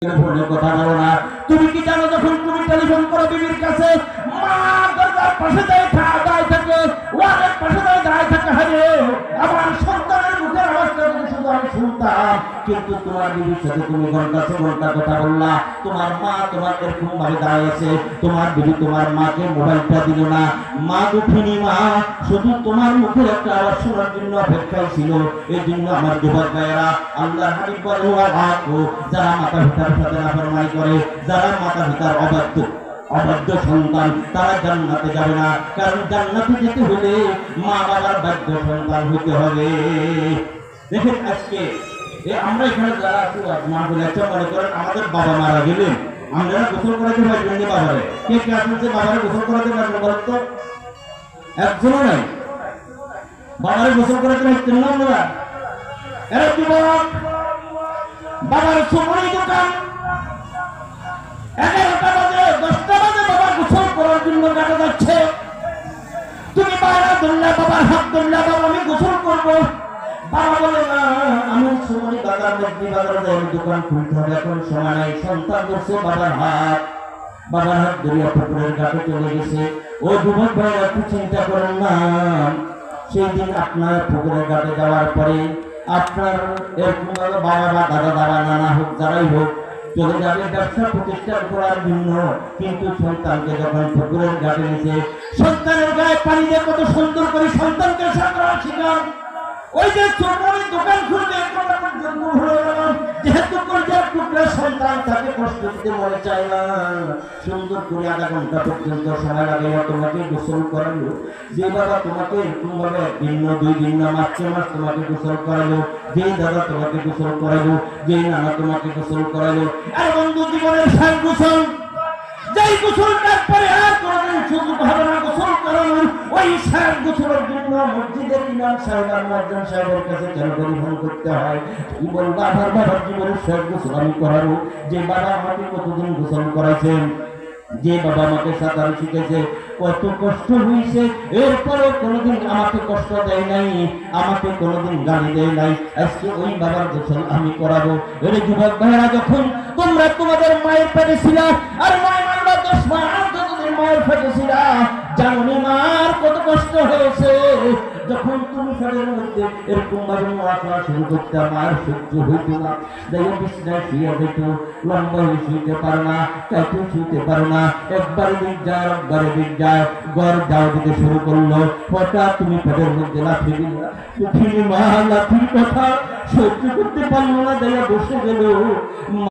টেলিফোনে কথা বলো না। তুমি কি জানো যখন তুমি টেলিফোন করো বিবির কাছে, মা দরজার পাশে দাঁড়ায় থাকে, ওয়ালের পাশে দাঁড়ায় থাকে, হায় আমার সন্তানের মুখের আওয়াজটা যদি শুধু আমি শুনতাম। কিন্তু তোমার বিবির সাথে তুমি ঘন্টা ঘন্টা কথা বললা, তোমার মা তোমার এরকম ভাবে দাঁড়িয়েছে, তোমার বিবি তোমার মাকে মোবাইলটা দিল না, মা দুঃখিনী মা শুধু তোমার মুখের একটা আওয়াজ শোনার জন্য অপেক্ষায় ছিল। এই জন্য আমার যুবক ভাইয়েরা, আল্লাহ হাবিব বলেন যারা মাতা পিতার সাথে নাফরমানি করে, যারা মাতা পিতার অবাধ্য সন্তান, তারা জান্নাতে যাবে না। কারণ জান্নাতে যেতে হলে মা বাবার বাধ্য সন্তান হতে হবে। দেখেন আজকে আমরা এখানে যারা আছি মা বলে মনে করেন আমাদের বাবা মারা গেলেন, আমরা গোসল করাতে পারবেন না বাবারে। কে কে আসলে যে বাবারে গোসল করাতে পারবেন বলেন তো? একজনও নাই। বাবারে গোসল করাতে পারতেন না আপনারা? এরা যুবক, বাবার সময় দোকান 11টা বাজে 10টা বাজে বাবা গোসল করার জন্য কাটা যাচ্ছে। তুমি বাইরে ধরলে বাবার হাত ধরলে, বাবা আমি গোসল করবো। বাবা বলে না, আমি সময় বাজার মধ্যে বাজারে যাই, দোকান খুলতে হবে, এখন সময় নাই। সন্তান ধরছে বাবার হাত ধরিয়া পুকুরের ঘাটে চলে গেছে। ও যুবক ভাইরা একটু চিন্তা করেন না, সেই দিন আপনার পুকুরের ঘাটে যাওয়ার পরে আপনার এরকম বাবা বা দাদা দাদা নানা হোক যারাই হোক চলে যাবে ব্যবসা প্রতিষ্ঠান করার জন্য। কিন্তু সন্তানকে যখন পুকুরের ঘাটে নিচে সন্তানের গায়ে পানি দিয়ে কত সুন্দর করে সন্তানকে সাঁতরা শিখান, ওই যে চোরমণি দোকান খুলবে যেহেতু সন্তান তাকে কষ্ট দিতে মনে চায় না, সুন্দর করে আধা ঘন্টা পর্যন্ত সময় লাগে তোমাকে গোসল করালো। যে বাবা তোমাকে এরকম ভাবে দিন 2 দিন না মাস তোমাকে গোসল করালো, যে দাদা তোমাকে গোসল করালো, যে নানা তোমাকে গোসল করালো, আর বন্ধু জীবনের শেষ গোসল, যেই গোসলটার পরে আর কোনোদিন সুযোগ হবে না গোসল করানোর, ওই শেষ গোসলের জন্য মসজিদের ইমাম সাহেব আর মুয়াজ্জিন সাহেবের কাছে কেন টেলিফোন করতে হয়? কি বলবো, আমার বাবার জীবনের শেষ গোসল আমি করাবো। যে বাবা আমাকে কতদিন গোসল করাইছেন, যে বাবা আমাকে সাঁতার শিখেছে, কত কষ্ট হয়েছে, এরপরেও কোনোদিন আমাকে কষ্ট দেয় নাই, আমাকে কোনোদিন গালি দেয় নাই। আজকে ওই বাবার গোসল আমি করাবো। এর যুবক ভাইরা, যখন তোমরা তোমাদের মায়ের পেটে ছিলা, আর মায়ের 10 মাস যতদিন মায়ের পেটে ছিলা, জানি মার কত কষ্ট হয়েছে। যখন তুমি শরীরের মধ্যে এরকম ভাবে মাথা শুরু করতে আমার সহ্য হইত না, দেখো বিছনায় শুয়ে যেত, লম্বা হয়ে শুইতে পারো না, কাউকে শুইতে পারো না, একবারে দিক যায় একবারে দিক যায়, ঘর যাও দিতে শুরু করলো, হঠাৎ তুমি পেটের মধ্যে লাফি দিলা, মা লাফির কথা সহ্য করতে পারলো না, দেখে বসে গেল।